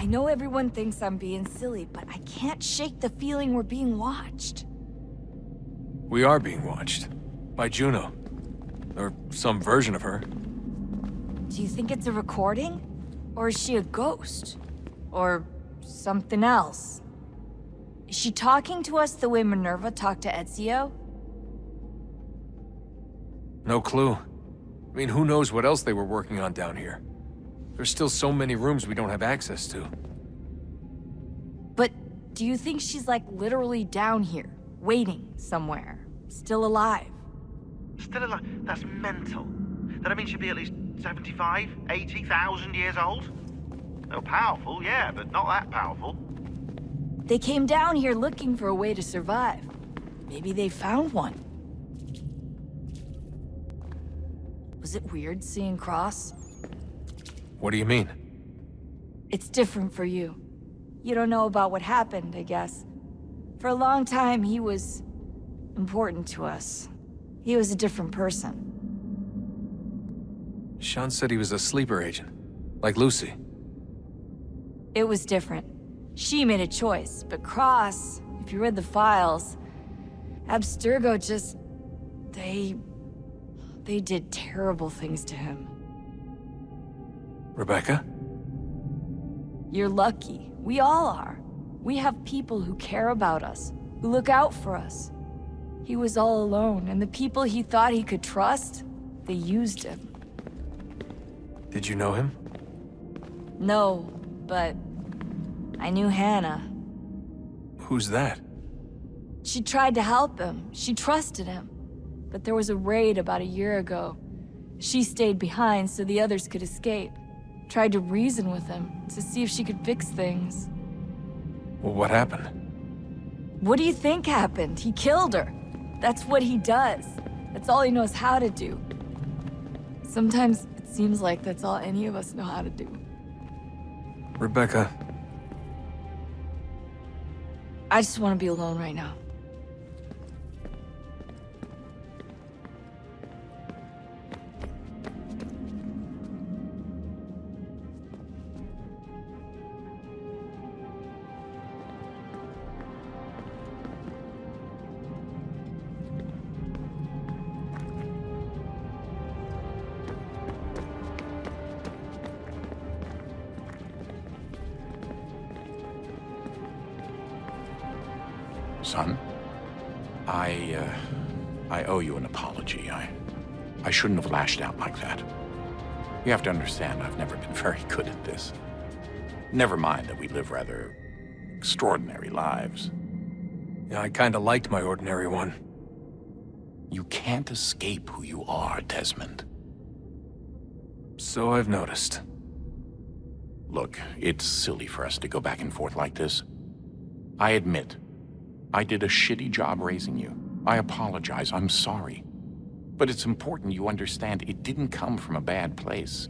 I know everyone thinks I'm being silly, but I can't shake the feeling we're being watched. We are being watched. By Juno. Or some version of her. Do you think it's a recording? Or is she a ghost? Or something else? Is she talking to us the way Minerva talked to Ezio? No clue. I mean, who knows what else they were working on down here? There's still so many rooms we don't have access to. But do you think she's like literally down here, waiting somewhere, still alive? Still alive? That's mental. That means she'd be at least 75, 80,000 years old? Oh, powerful, yeah, but not that powerful. They came down here looking for a way to survive. Maybe they found one. Was it weird seeing Cross? What do you mean? It's different for you. You don't know about what happened, I guess. For a long time, he was important to us. He was a different person. Sean said he was a sleeper agent. Like Lucy. It was different. She made a choice, but Cross, if you read the files, Abstergo just... They did terrible things to him. Rebecca? You're lucky. We all are. We have people who care about us, who look out for us. He was all alone, and the people he thought he could trust, they used him. Did you know him? No, but I knew Hannah. Who's that? She tried to help him. She trusted him. But there was a raid about a year ago. She stayed behind so the others could escape. Tried to reason with him to see if she could fix things. Well, what happened? What do you think happened? He killed her. That's what he does. That's all he knows how to do. Sometimes it seems like that's all any of us know how to do. Rebecca. I just want to be alone right now. Son, I owe you an apology. I shouldn't have lashed out like that. You have to understand, I've never been very good at this. Never mind that we live rather extraordinary lives. Yeah, I kinda liked my ordinary one. You can't escape who you are, Desmond. So I've noticed. Look, it's silly for us to go back and forth like this. I admit, I did a shitty job raising you. I apologize, I'm sorry. But it's important you understand it didn't come from a bad place.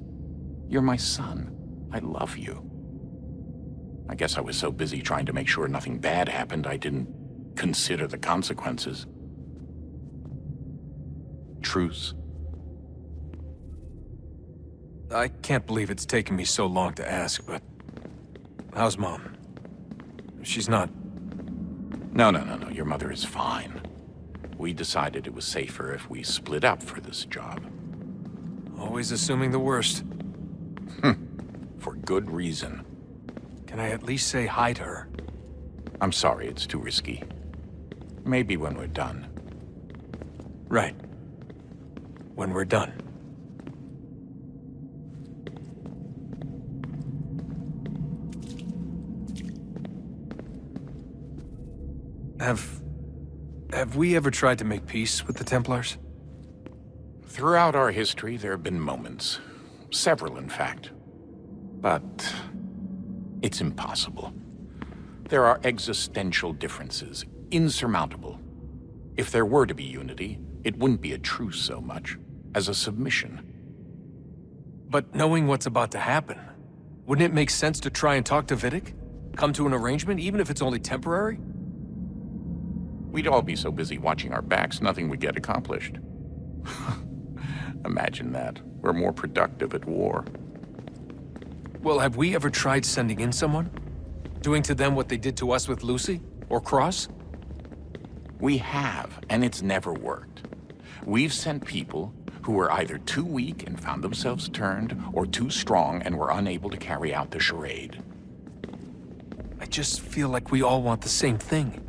You're my son. I love you. I guess I was so busy trying to make sure nothing bad happened, I didn't consider the consequences. Truce. I can't believe it's taken me so long to ask, but... how's Mom? She's not... No. Your mother is fine. We decided it was safer if we split up for this job. Always assuming the worst. For good reason. Can I at least say hi to her? I'm sorry, it's too risky. Maybe when we're done. Right. When we're done. Have we ever tried to make peace with the Templars? Throughout our history, there have been moments. Several, in fact. But it's impossible. There are existential differences, insurmountable. If there were to be unity, it wouldn't be a truce so much as a submission. But knowing what's about to happen, wouldn't it make sense to try and talk to Vidic? Come to an arrangement, even if it's only temporary? We'd all be so busy watching our backs, nothing would get accomplished. Imagine that. We're more productive at war. Well, have we ever tried sending in someone? Doing to them what they did to us with Lucy? Or Cross? We have, and it's never worked. We've sent people who were either too weak and found themselves turned, or too strong and were unable to carry out the charade. I just feel like we all want the same thing.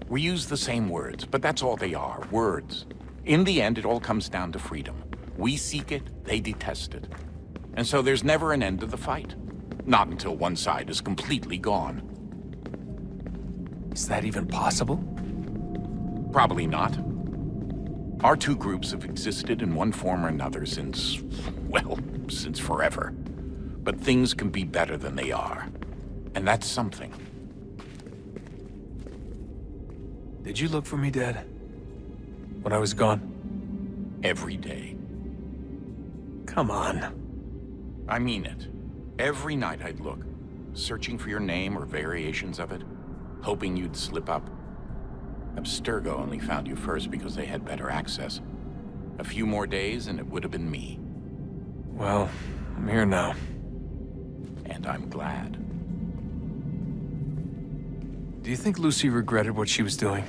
We use the same words, but that's all they are, words. In the end, it all comes down to freedom. We seek it, they detest it. And so there's never an end to the fight. Not until one side is completely gone. Is that even possible? Probably not. Our two groups have existed in one form or another since, well, since forever. But things can be better than they are. And that's something. Did you look for me, Dad? When I was gone? Every day. Come on. I mean it. Every night I'd look, searching for your name or variations of it, hoping you'd slip up. Abstergo only found you first because they had better access. A few more days and it would have been me. Well, I'm here now. And I'm glad. Do you think Lucy regretted what she was doing?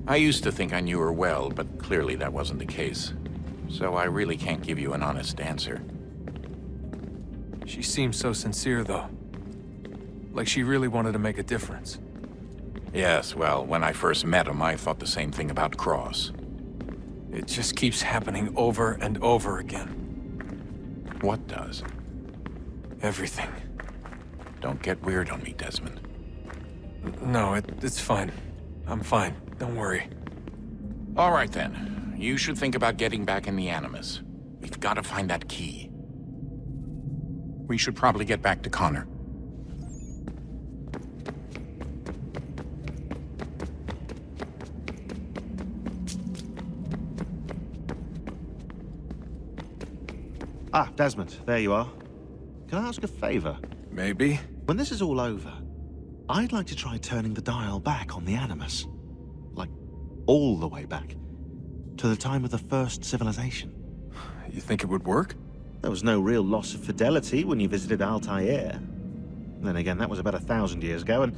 I used to think I knew her well, but clearly that wasn't the case. So I really can't give you an honest answer. She seemed so sincere, though. Like she really wanted to make a difference. Yes, well, when I first met him, I thought the same thing about Cross. It just keeps happening over and over again. What does? Everything. Don't get weird on me, Desmond. No, it's fine. I'm fine. Don't worry. All right, then. You should think about getting back in the Animus. We've got to find that key. We should probably get back to Connor. Ah, Desmond, there you are. Can I ask a favor? Maybe. When this is all over, I'd like to try turning the dial back on the Animus. Like, all the way back. To the time of the first civilization. You think it would work? There was no real loss of fidelity when you visited Altair. Then again, that was about 1,000 years ago, and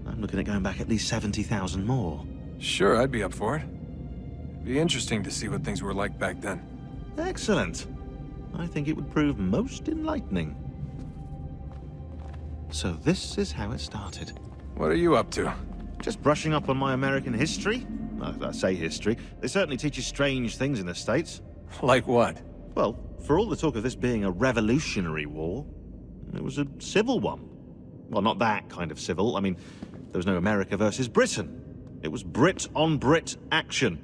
I'm looking at going back at least 70,000 more. Sure, I'd be up for it. It'd be interesting to see what things were like back then. Excellent. I think it would prove most enlightening. So this is how it started. What are you up to? Just brushing up on my American history. I say history. They certainly teach you strange things in the States. Like what? Well, for all the talk of this being a revolutionary war, it was a civil one. Well, not that kind of civil. I mean, there was no America versus Britain. It was Brit on Brit action.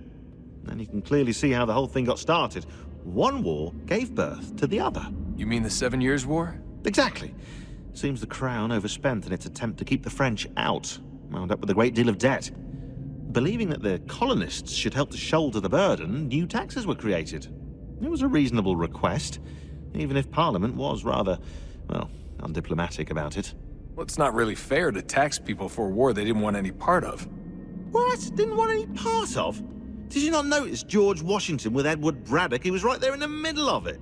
And you can clearly see how the whole thing got started. One war gave birth to the other. You mean the 7 Years' War? Exactly. Seems the Crown overspent in its attempt to keep the French out, wound up with a great deal of debt. Believing that the colonists should help to shoulder the burden, new taxes were created. It was a reasonable request, even if Parliament was rather, well, undiplomatic about it. Well, it's not really fair to tax people for a war they didn't want any part of. What? Didn't want any part of? Did you not notice George Washington with Edward Braddock? He was right there in the middle of it.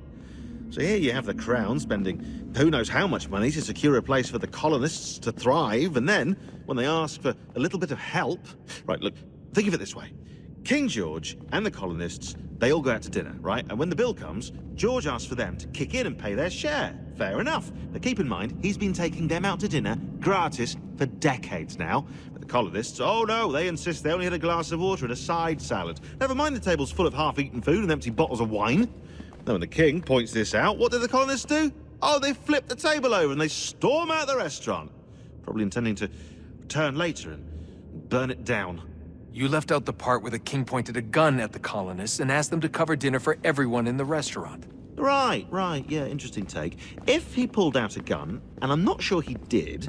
So here you have the Crown spending who knows how much money to secure a place for the colonists to thrive, and then, when they ask for a little bit of help... Right, look, think of it this way. King George and the colonists, they all go out to dinner, right? And when the bill comes, George asks for them to kick in and pay their share. Fair enough. But keep in mind, he's been taking them out to dinner gratis for decades now. But the colonists, oh no, they insist they only had a glass of water and a side salad. Never mind the table's full of half-eaten food and empty bottles of wine. Then when the king points this out, what do the colonists do? Oh, they flip the table over and they storm out the restaurant. Probably intending to return later and burn it down. You left out the part where the king pointed a gun at the colonists and asked them to cover dinner for everyone in the restaurant. Right, yeah, interesting take. If he pulled out a gun, and I'm not sure he did,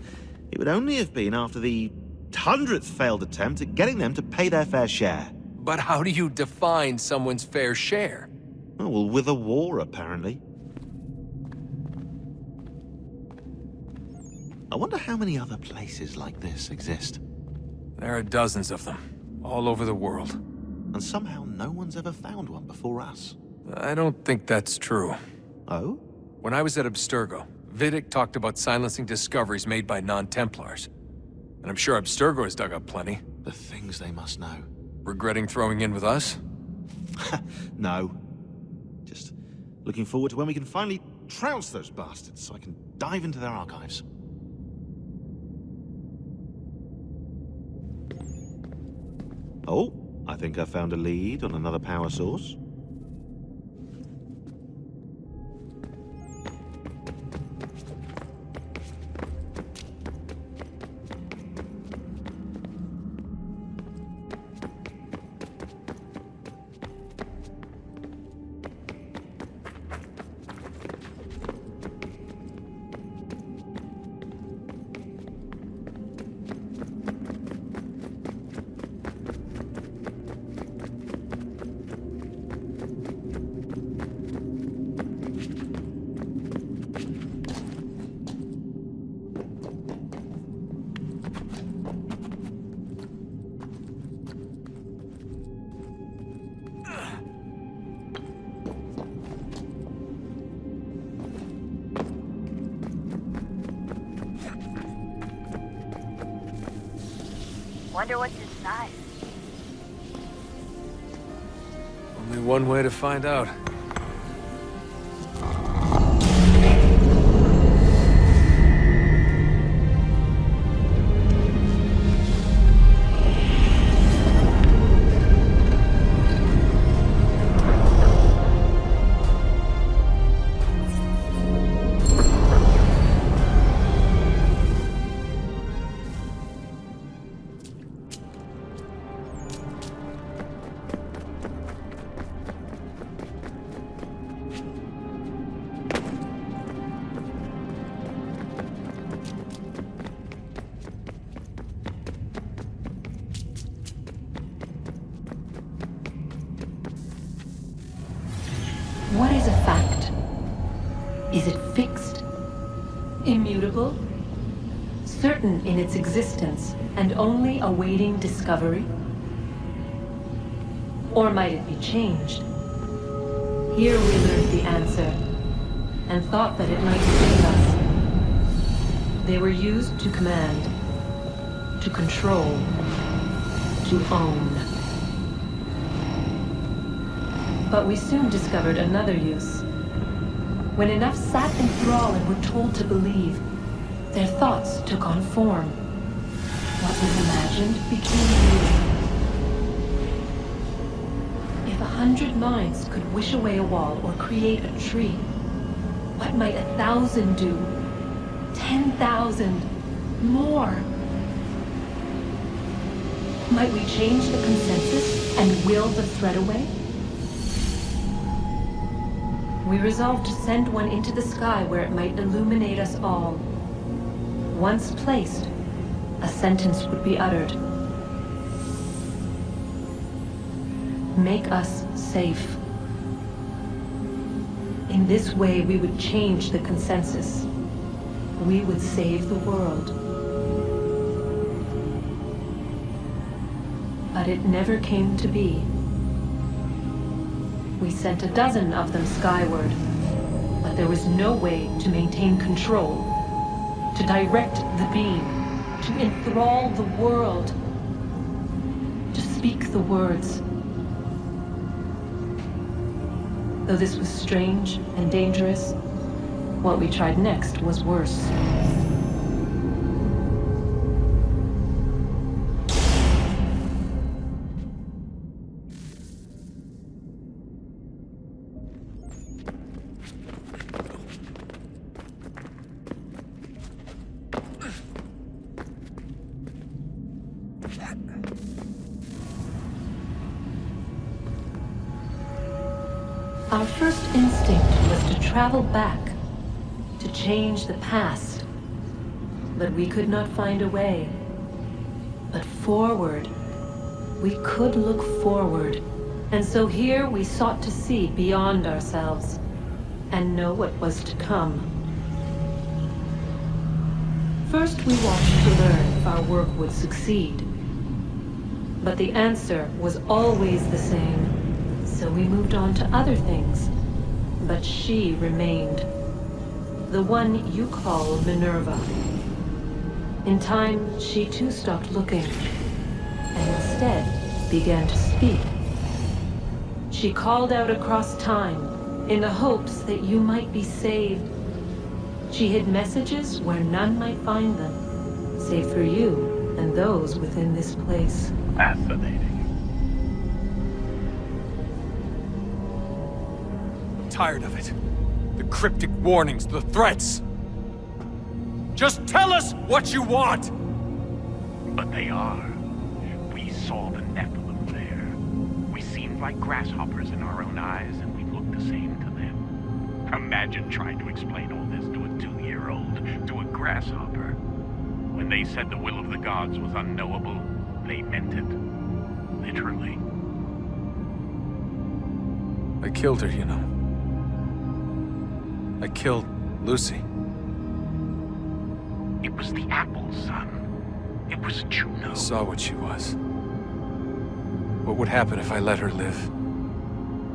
it would only have been after the 100th failed attempt at getting them to pay their fair share. But how do you define someone's fair share? Oh, well, with a war, apparently. I wonder how many other places like this exist. There are dozens of them, all over the world. And somehow no one's ever found one before us. I don't think that's true. Oh? When I was at Abstergo, Vidic talked about silencing discoveries made by non-Templars. And I'm sure Abstergo has dug up plenty. The things they must know. Regretting throwing in with us? No. Just looking forward to when we can finally trounce those bastards so I can dive into their archives. Oh, I think I found a lead on another power source. Wonder what's inside. Only one way to find out. What is a fact? Is it fixed? Immutable? Certain in its existence and only awaiting discovery? Or might it be changed? Here we learned the answer, and thought that it might save us. They were used to command, to control, to own. But we soon discovered another use. When enough sat in thrall and were told to believe, their thoughts took on form. What was imagined became real. If 100 minds could wish away a wall or create a tree, what might 1,000 do? 10,000? More? Might we change the consensus and will the thread away? We resolved to send one into the sky where it might illuminate us all. Once placed, a sentence would be uttered. Make us safe. In this way, we would change the consensus. We would save the world. But it never came to be. We sent a dozen of them skyward, but there was no way to maintain control, to direct the beam, to enthrall the world, to speak the words. Though this was strange and dangerous, what we tried next was worse. Our first instinct was to travel back, to change the past. But we could not find a way. But forward, we could look forward. And so here we sought to see beyond ourselves and know what was to come. First we watched to learn if our work would succeed. But the answer was always the same. So we moved on to other things, but she remained. the one you call Minerva. In time, she too stopped looking, and instead began to speak. She called out across time, in the hopes that you might be saved. She hid messages where none might find them, save for you and those within this place. Fascinating. I'm tired of it. The cryptic warnings, the threats. Just tell us what you want! But they are. We saw the Nephilim there. We seemed like grasshoppers in our own eyes, and we looked the same to them. Imagine trying to explain all this to a 2-year-old, to a grasshopper. When they said the will of the gods was unknowable, they meant it. Literally. I killed her, you know. I killed Lucy. It was the apple, son. It was Juno. I saw what she was. What would happen if I let her live?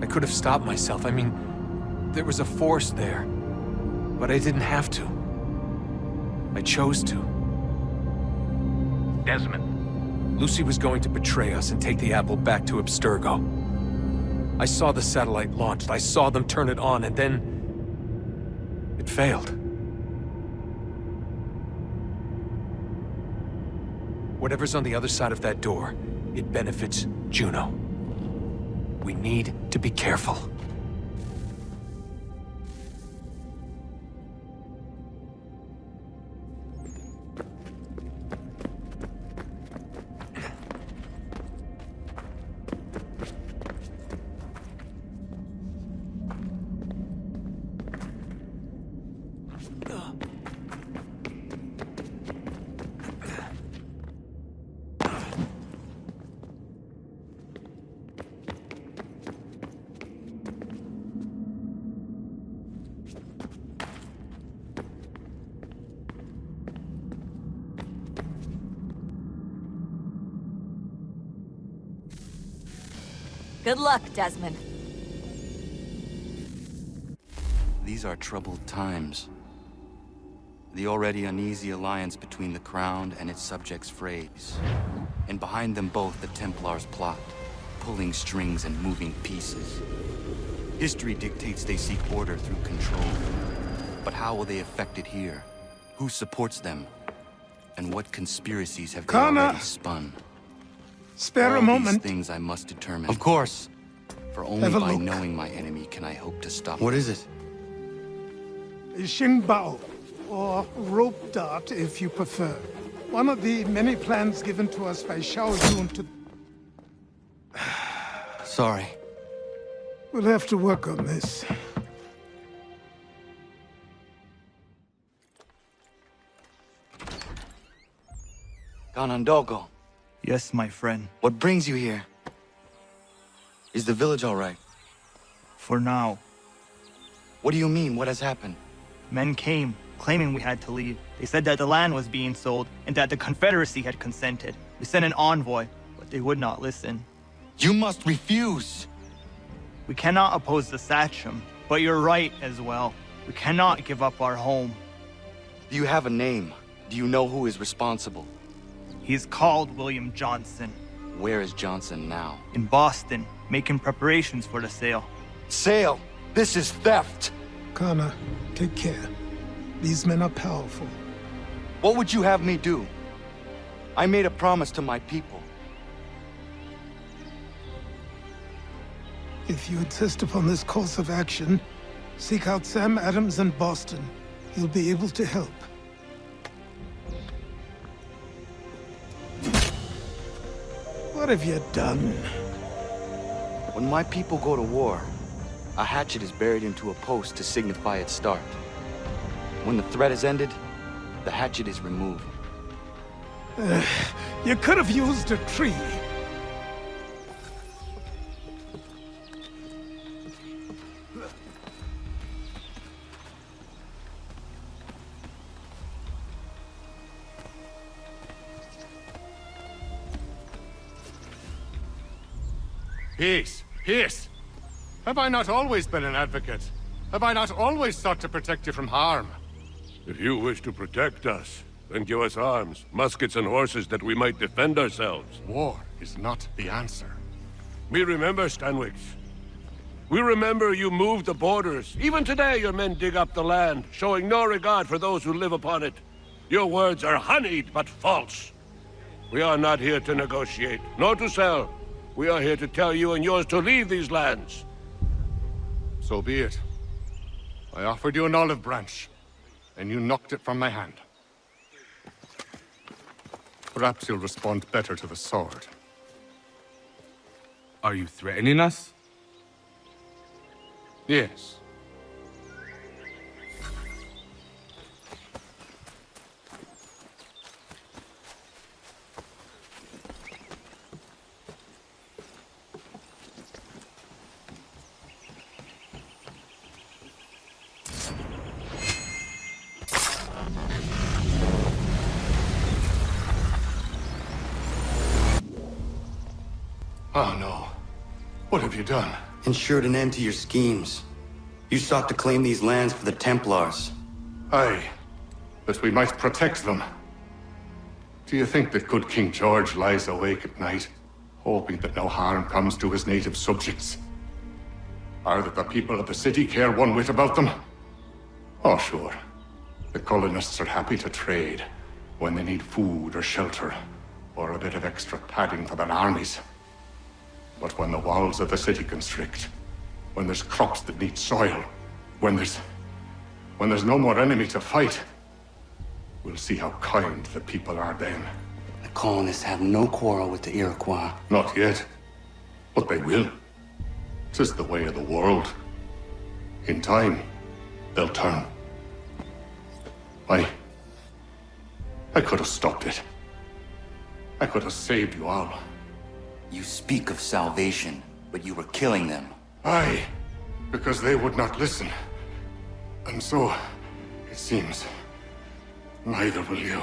I could have stopped myself. I mean, there was a force there. But I didn't have to. I chose to. Desmond. Lucy was going to betray us and take the apple back to Abstergo. I saw the satellite launched. I saw them turn it on, and then... it failed. Whatever's on the other side of that door, it benefits Juno. We need to be careful. Good luck, Desmond. These are troubled times. The already uneasy alliance between the Crown and its subjects frays. And behind them both the Templars plot, pulling strings and moving pieces. History dictates they seek order through control. But how will they affect it here? Who supports them? And what conspiracies have they already spun? Spare a All moment. these things I must determine. Of course. For only Have a by look. knowing my enemy can I hope to stop What them. is it? Xingbao, or rope dart if you prefer. One of the many plans given to us by Xiao Yun to... Sorry. We'll have to work on this. Ganondogo, Yes, my friend. what brings you here? Is the village all right? For now, What do you mean? What has happened? men came, claiming we had to leave. They said that the land was being sold, and that the Confederacy had consented. We sent an envoy, but they would not listen. You must refuse! We cannot oppose the Sachem, but you're right as well. We cannot give up our home. Do you have a name? Do you know who is responsible? He's called William Johnson, Where is Johnson now? in Boston, making preparations for the sale. Sale! This is theft! Kana, take care. These men are powerful. What would you have me do? I made a promise to my people. If you insist upon this course of action, seek out Sam Adams in Boston. He'll be able to help. What have you done? When my people go to war, a hatchet is buried into a post to signify its start. When the threat is ended, the hatchet is removed. You could have used a tree. Peace! Peace! Have I not always been an advocate? Have I not always sought to protect you from harm? If you wish to protect us, then give us arms, muskets and horses that we might defend ourselves. War is not the answer. We remember, Stanwix. We remember you moved the borders. Even today your men dig up the land, showing no regard for those who live upon it. Your words are honeyed, but false. We are not here to negotiate, nor to sell. We are here to tell you and yours to leave these lands. So be it. I offered you an olive branch, and you knocked it from my hand. Perhaps you'll respond better to the sword. Are you threatening us? Yes. Oh no. What have you done? Ensured an end to your schemes. You sought to claim these lands for the Templars. Aye, that we might protect them. Do you think that good King George lies awake at night, hoping that no harm comes to his native subjects? Or that the people of the city care one whit about them? Oh, sure. The colonists are happy to trade when they need food or shelter, or a bit of extra padding for their armies. But when the walls of the city constrict, when there's crops that need soil, when there's no more enemy to fight, we'll see how kind the people are then. The colonists have no quarrel with the Iroquois. Not yet, but they will. 'Tis the way of the world. In time, they'll turn. I could have stopped it. I could have saved you all. You speak of salvation, but you were killing them. Aye, because they would not listen. And so, it seems, neither will you.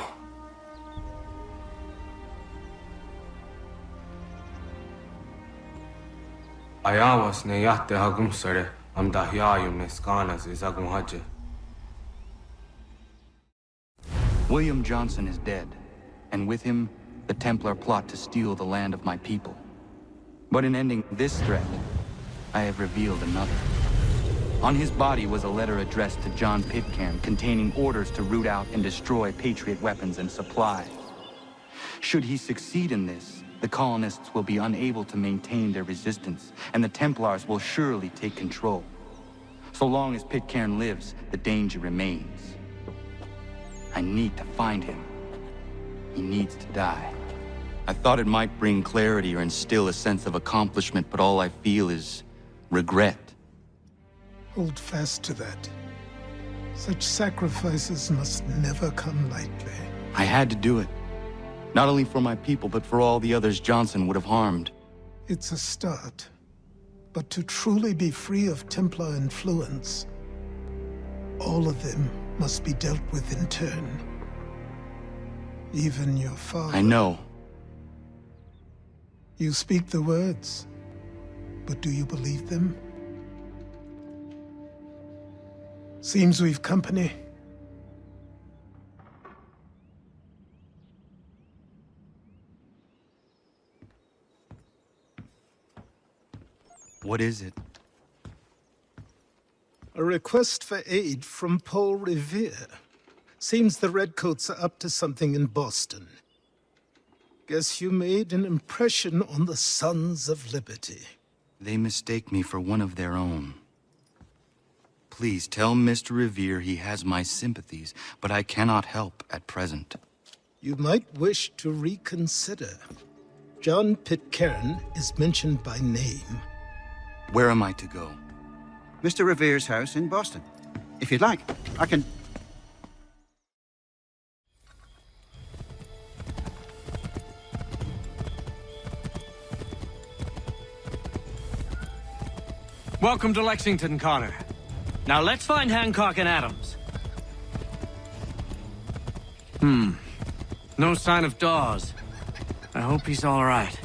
Ayawas ne yate hagum sare am dahyayum ne skanas izagum haje. William Johnson is dead, and with him, the Templar plot to steal the land of my people. But in ending this threat, I have revealed another. On his body was a letter addressed to John Pitcairn containing orders to root out and destroy Patriot weapons and supply. Should he succeed in this, the colonists will be unable to maintain their resistance, and the Templars will surely take control. So long as Pitcairn lives, the danger remains. I need to find him. He needs to die. I thought it might bring clarity or instill a sense of accomplishment, but all I feel is regret. Hold fast to that. Such sacrifices must never come lightly. I had to do it. Not only for my people, but for all the others Johnson would have harmed. It's a start. But to truly be free of Templar influence, all of them must be dealt with in turn. Even your father. I know. You speak the words, but do you believe them? Seems we've company. What is it? A request for aid from Paul Revere. Seems the Redcoats are up to something in Boston. Guess you made an impression on the Sons of Liberty. They mistake me for one of their own. Please tell Mr. Revere he has my sympathies, but I cannot help at present. You might wish to reconsider. John Pitcairn is mentioned by name. Where am I to go? Mr. Revere's house in Boston. If you'd like, I can... Welcome to Lexington, Connor. Now let's find Hancock and Adams. No sign of Dawes. I hope he's all right.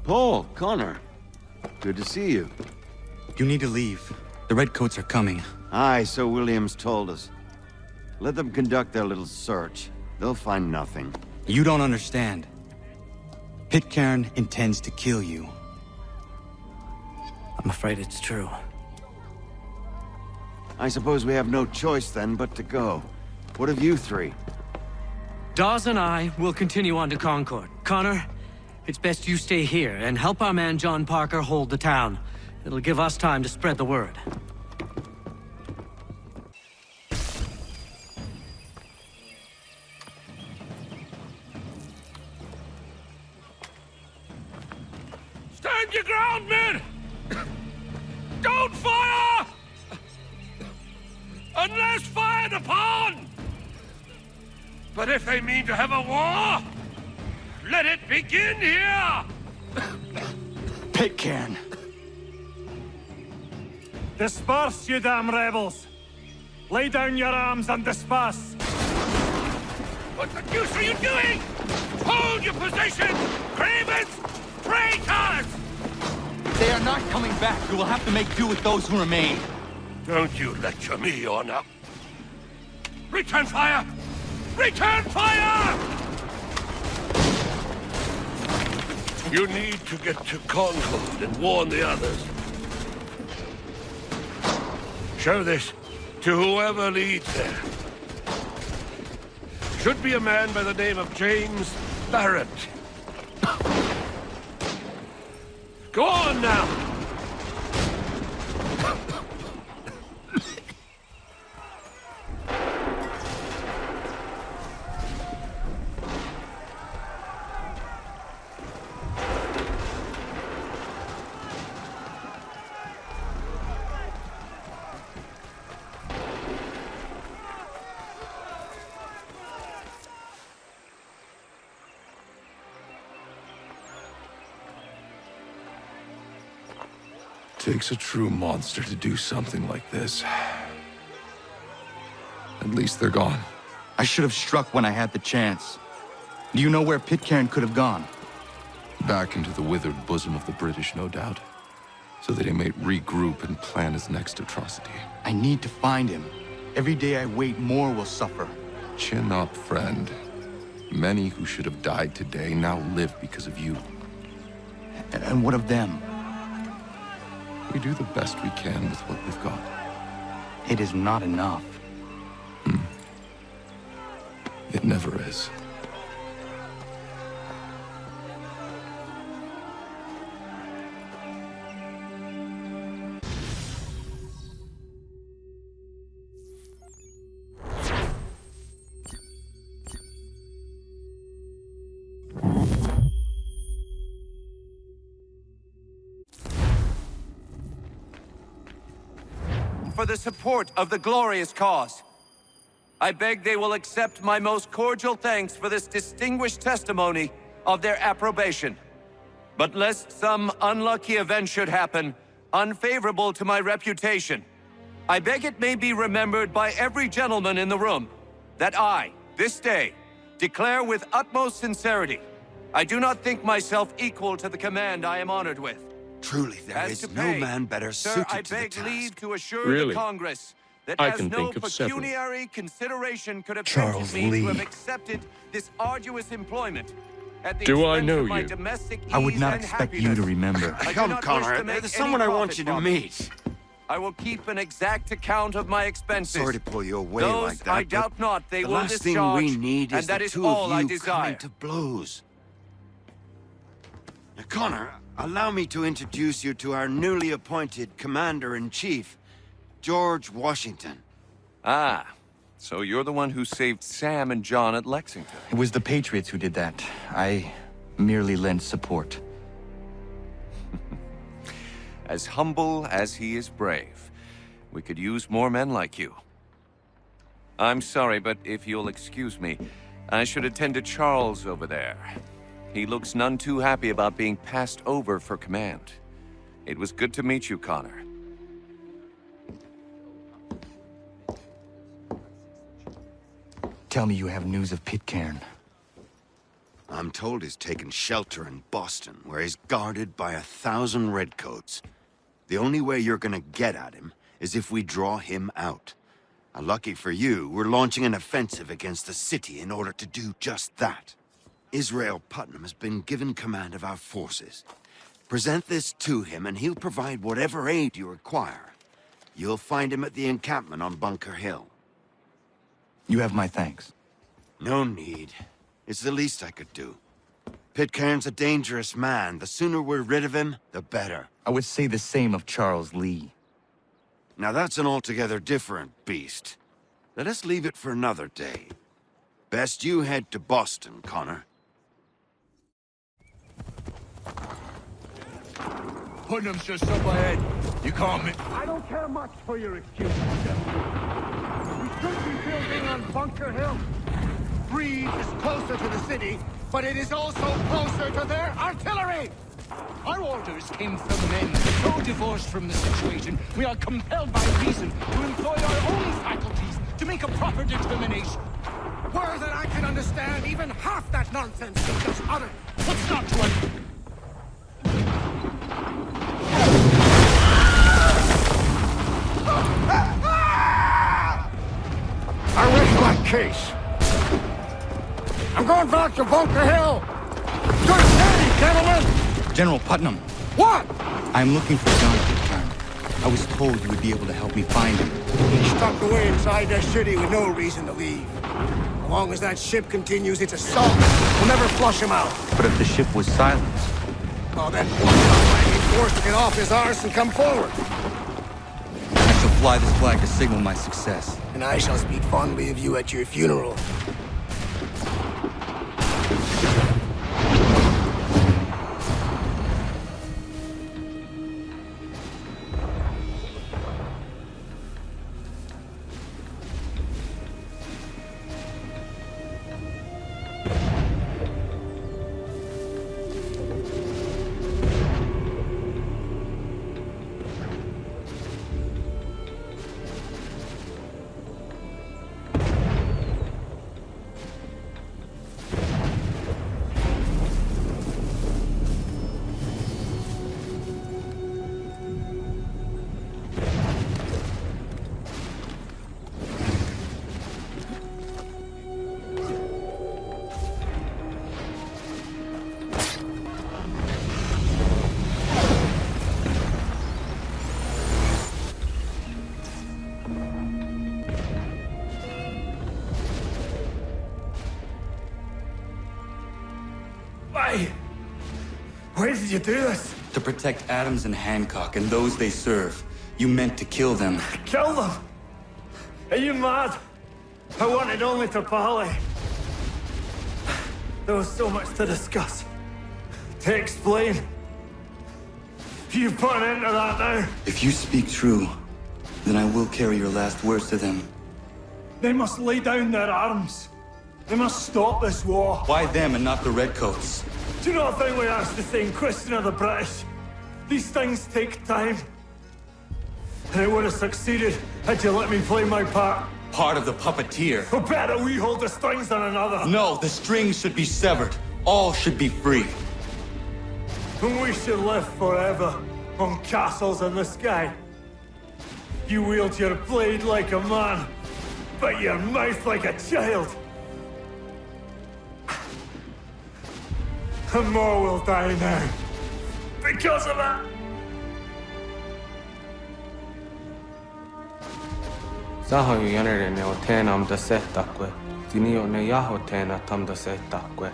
Paul, Connor. Good to see you. You need to leave. The Redcoats are coming. Aye, so Williams told us. Let them conduct their little search. They'll find nothing. You don't understand. Pitcairn intends to kill you. I'm afraid it's true. I suppose we have no choice then but to go. What of you three? Dawes and I will continue on to Concord. Connor, it's best you stay here and help our man John Parker hold the town. It'll give us time to spread the word. Stand your ground, men! Don't fire! Unless fired upon! But if they mean to have a war, let it begin here! Pitcairn! Disperse, you damn rebels! Lay down your arms and disperse! What the deuce are you doing? Hold your position! Cravens! Traitors! They are not coming back. You will have to make do with those who remain. Don't you lecture me on up. Return fire! Return fire! You need to get to Concord and warn the others. Show this to whoever leads there. Should be a man by the name of James Barrett. Go on now! Takes a true monster to do something like this. At least they're gone. I should have struck when I had the chance. Do you know where Pitcairn could have gone? Back into the withered bosom of the British, no doubt. So that he may regroup and plan his next atrocity. I need to find him. Every day I wait, more will suffer. Chin up, friend. Many who should have died today now live because of you. And what of them? We do the best we can with what we've got. It is not enough. It never is. For the support of the glorious cause. I beg they will accept my most cordial thanks for this distinguished testimony of their approbation. But lest some unlucky event should happen, unfavorable to my reputation, I beg it may be remembered by every gentleman in the room that I, this day, declare with utmost sincerity, I do not think myself equal to the command I am honored with. Truly, there is no man better suited to the task. I beg leave to assure Really? the Congress that I as can no think of several. pecuniary consideration could have Charles tempted me Lee. to have accepted this arduous employment at the Do I expense know of my you? domestic I would ease not and expect you to happiness. remember. I do Come, not wish Connor. to make There's any someone I want profit you to from it. meet. I will keep an exact account of my expenses. Sorry to pull you away Those like that, I but doubt not they the will last thing discharge, we need and is that the is two all of I you desire. coming to blows. Now, Connor, allow me to introduce you to our newly appointed Commander-in-Chief, George Washington. Ah, so you're the one who saved Sam and John at Lexington. It was the Patriots who did that. I merely lent support. As humble as he is brave. We could use more men like you. I'm sorry, but if you'll excuse me, I should attend to Charles over there. He looks none too happy about being passed over for command. It was good to meet you, Connor. Tell me you have news of Pitcairn. I'm told he's taken shelter in Boston, where he's guarded by 1,000 redcoats. The only way you're gonna get at him is if we draw him out. Lucky for you, we're launching an offensive against the city in order to do just that. Israel Putnam has been given command of our forces. Present this to him and he'll provide whatever aid you require. You'll find him at the encampment on Bunker Hill. You have my thanks. No need. It's the least I could do. Pitcairn's a dangerous man. The sooner we're rid of him, the better. I would say the same of Charles Lee. Now that's an altogether different beast. Let us leave it for another day. Best you head to Boston, Connor. Putnam's just up ahead. You call me. I don't care much for your excuses, gentlemen. We should be building on Bunker Hill. Breed is closer to the city, but it is also closer to their artillery! Our orders came from men so divorced from the situation, we are compelled by reason to employ our own faculties to make a proper determination. Were that I can understand even half that nonsense you just uttered. What's not to understand? I rest my case. I'm going back to Bunker Hill. Good standing, gentlemen. General Putnam. What? I'm looking for John Pitcairn. I was told you would be able to help me find him. He's stuck away inside that city with no reason to leave. As long as that ship continues its assault, we'll never flush him out. But if the ship was silenced... Well, then one might be forced to get off his arse and come forward. I shall fly this flag to signal my success. And I shall speak fondly of you at your funeral. Why did you do this? To protect Adams and Hancock and those they serve. You meant to kill them. Kill them? Are you mad? I wanted only to parley. There was so much to discuss, to explain. You put an end to that now. If you speak true, then I will carry your last words to them. They must lay down their arms. They must stop this war. Why them and not the Redcoats? Do you not think we asked the same question of the British? These things take time. And it would have succeeded had you let me play my part. Part of the puppeteer. Or better we hold the strings than another. No, the strings should be severed. All should be free. And we should live forever on castles in the sky. You wield your blade like a man, but your mouth like a child. And more will die now. Because of that. Sahoju jänerene o tēnām da setakwe. Tini o ne yaho tēnā tam da setakwe.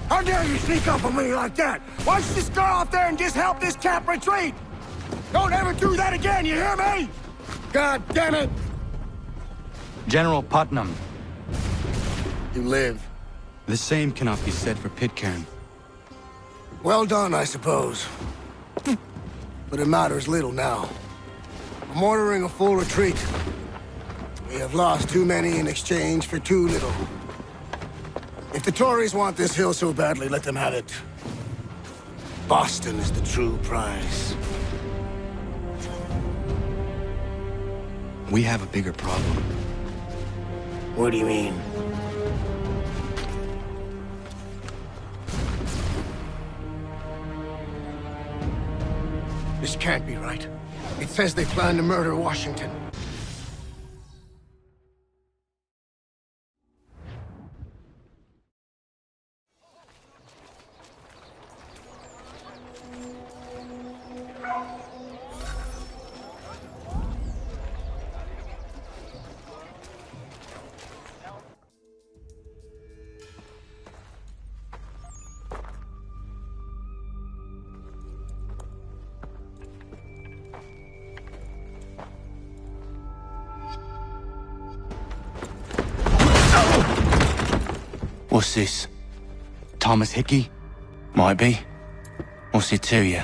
How dare you sneak up on me like that? Why don't you just go out there and just help this camp retreat? Don't ever do that again, you hear me? God damn it! General Putnam. You live. The same cannot be said for Pitcairn. Well done, I suppose. But it matters little now. I'm ordering a full retreat. We have lost too many in exchange for too little. If the Tories want this hill so badly, let them have it. Boston is the true prize. We have a bigger problem. What do you mean? This can't be right. It says they plan to murder Washington. What's this? Thomas Hickey? Might be. What's it to you?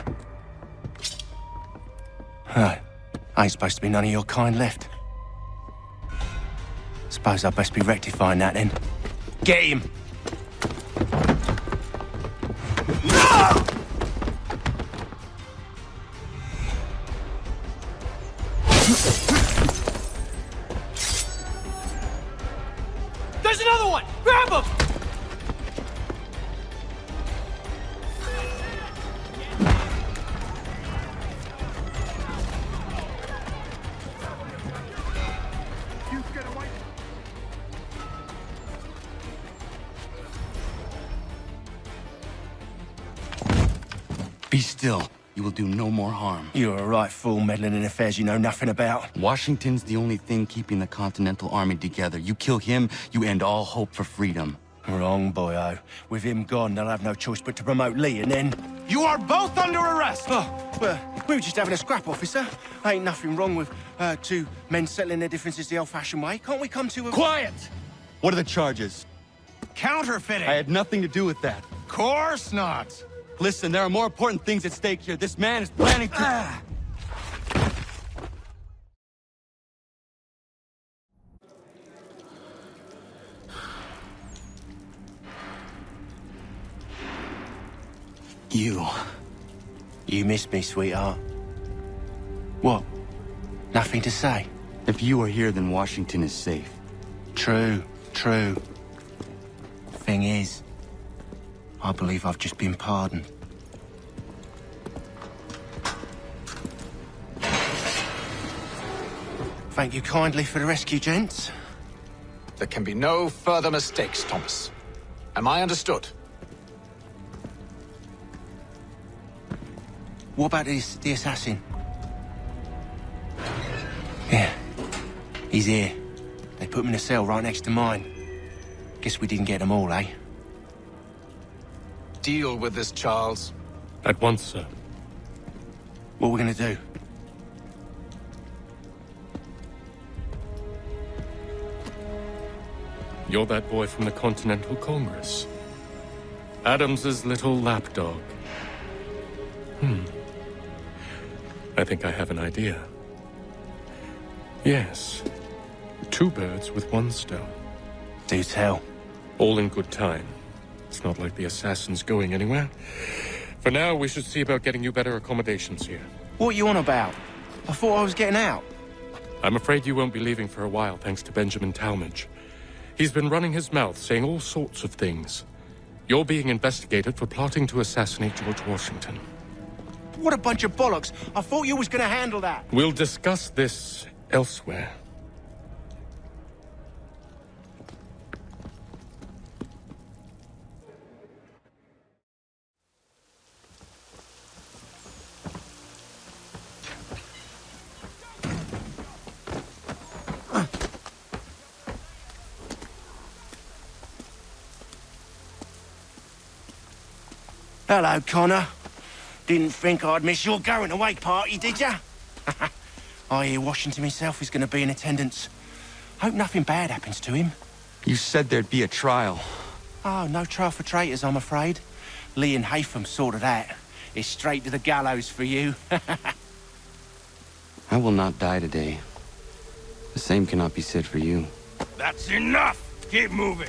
Oh, ain't supposed to be none of your kind left. Suppose I best be rectifying that then. Get him! There's another one! Grab him! Be still. You will do no more harm. You're a right fool meddling in affairs you know nothing about. Washington's the only thing keeping the Continental Army together. You kill him, you end all hope for freedom. Wrong, boyo. With him gone, they'll have no choice but to promote Lee, and then... You are both under arrest! Oh, well, we were just having a scrap, officer. Ain't nothing wrong with two men settling their differences the old-fashioned way. Can't we come to a... Quiet! What are the charges? Counterfeiting! I had nothing to do with that. Course not! Listen, there are more important things at stake here. This man is planning to... You missed me, sweetheart. What? Nothing to say? If you are here, then Washington is safe. True. Thing is, I believe I've just been pardoned. Thank you kindly for the rescue, gents. There can be no further mistakes, Thomas. Am I understood? What about the assassin? Yeah, he's here. They put him in a cell right next to mine. Guess we didn't get them all, eh? Deal with this, Charles. At once, sir. What we're gonna do? You're that boy from the Continental Congress. Adams's little lapdog. I think I have an idea. Yes. 2 birds with 1 stone. Do tell. All in good time. It's not like the assassin's going anywhere. For now, we should see about getting you better accommodations here. What are you on about? I thought I was getting out. I'm afraid you won't be leaving for a while, thanks to Benjamin Talmadge. He's been running his mouth, saying all sorts of things. You're being investigated for plotting to assassinate George Washington. What a bunch of bollocks. I thought you was gonna handle that. We'll discuss this elsewhere. Hello, Connor. Didn't think I'd miss your going-away party, did ya? I hear Washington himself is going to be in attendance. Hope nothing bad happens to him. You said there'd be a trial. Oh, no trial for traitors, I'm afraid. Lee and Haytham sorted that. It's straight to the gallows for you. I will not die today. The same cannot be said for you. That's enough! Keep moving!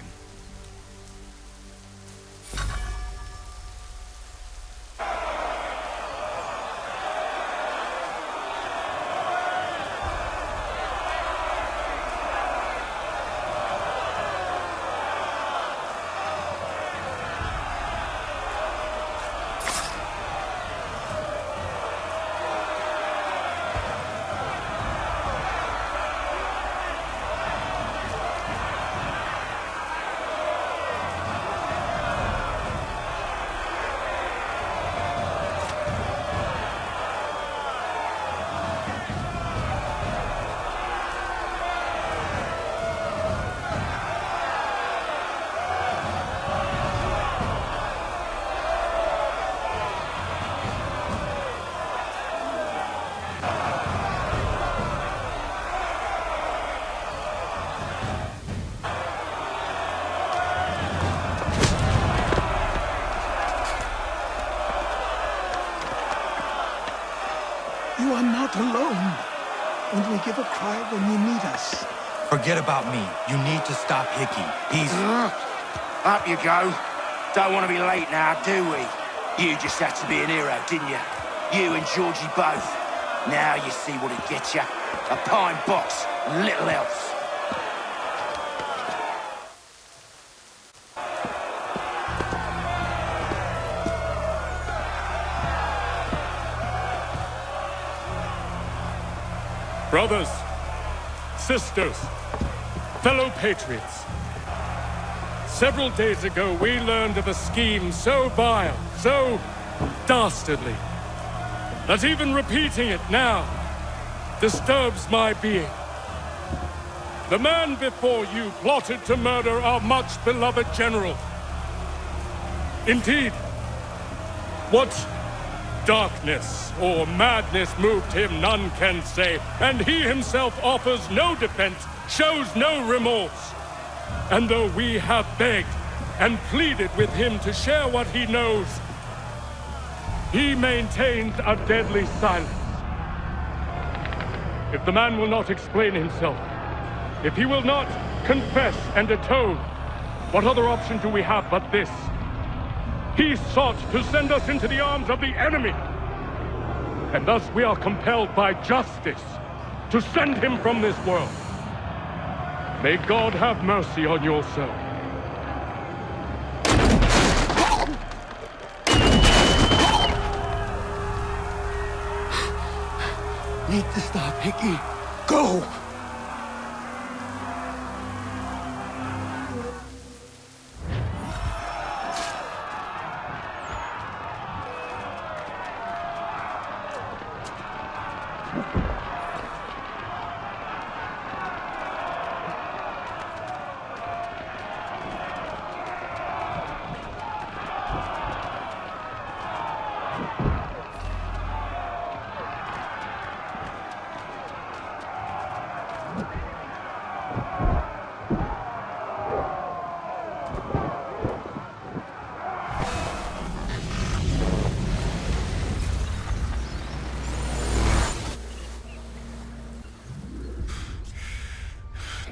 You are not alone. Only give a cry when you need us. Forget about me. You need to stop Hickey. He's... Up you go. Don't want to be late now, do we? You just had to be an hero, didn't you? You and Georgie both. Now you see what it gets you. A pine box, little else. Brothers, sisters, fellow patriots. Several days ago, we learned of a scheme so vile, so dastardly, that even repeating it now disturbs my being. The man before you plotted to murder our much-beloved general. Indeed, what darkness or madness moved him, none can say, and he himself offers no defense, shows no remorse. And though we have begged and pleaded with him to share what he knows, he maintains a deadly silence. If the man will not explain himself, if he will not confess and atone, what other option do we have but this? He sought to send us into the arms of the enemy. And thus we are compelled by justice to send him from this world. May God have mercy on your soul. Need to stop, Hickey. Go!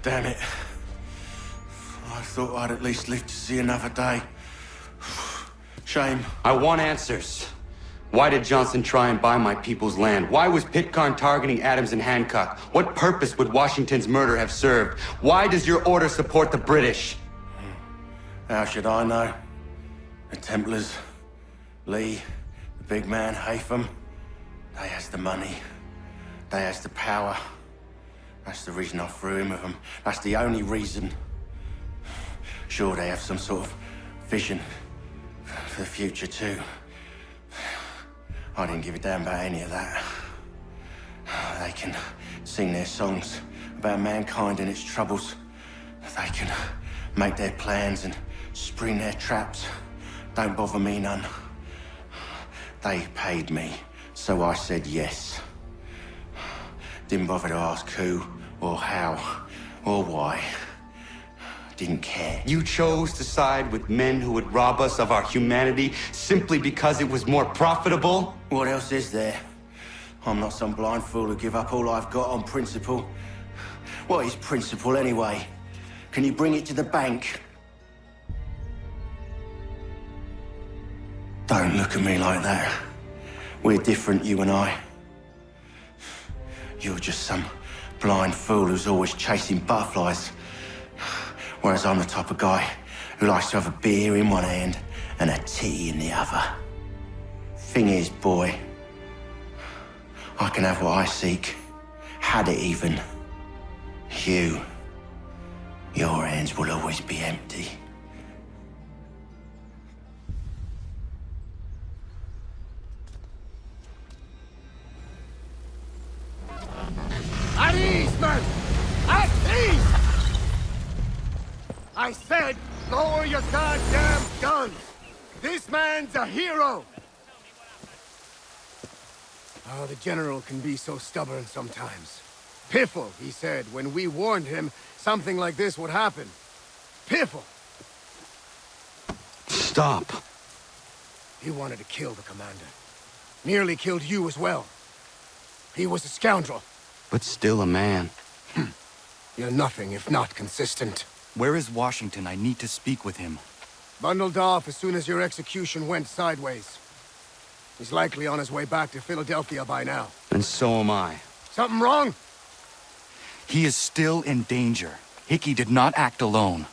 Damn it. I thought I'd at least live to see another day. Shame. I want answers. Why did Johnson try and buy my people's land? Why was Pitcairn targeting Adams and Hancock? What purpose would Washington's murder have served? Why does your order support the British? How should I know? The Templars, Lee, the big man, Haytham, they has the money. They has the power. That's the reason I threw in with them. That's the only reason. Sure, they have some sort of vision for the future too. I didn't give a damn about any of that. They can sing their songs about mankind and its troubles. They can make their plans and spring their traps. Don't bother me none. They paid me, so I said yes. Didn't bother to ask who, or how, or why. Didn't care. You chose to side with men who would rob us of our humanity simply because it was more profitable? What else is there? I'm not some blind fool who give up all I've got on principle. What is principle anyway? Can you bring it to the bank? Don't look at me like that. We're different, you and I. You're just some blind fool who's always chasing butterflies. Whereas I'm the type of guy who likes to have a beer in one hand and a tea in the other. Thing is, boy, I can have what I seek. Had it even. Your hands will always be empty. At ease, men! At ease! I said, lower your goddamn guns! This man's a hero! Oh, the General can be so stubborn sometimes. Piffle, he said, when we warned him something like this would happen. Piffle! Stop. He wanted to kill the commander. Nearly killed you as well. He was a scoundrel. But still a man. You're nothing if not consistent. Where is Washington? I need to speak with him. Bundled off as soon as your execution went sideways. He's likely on his way back to Philadelphia by now. And so am I. Something wrong? He is still in danger. Hickey did not act alone.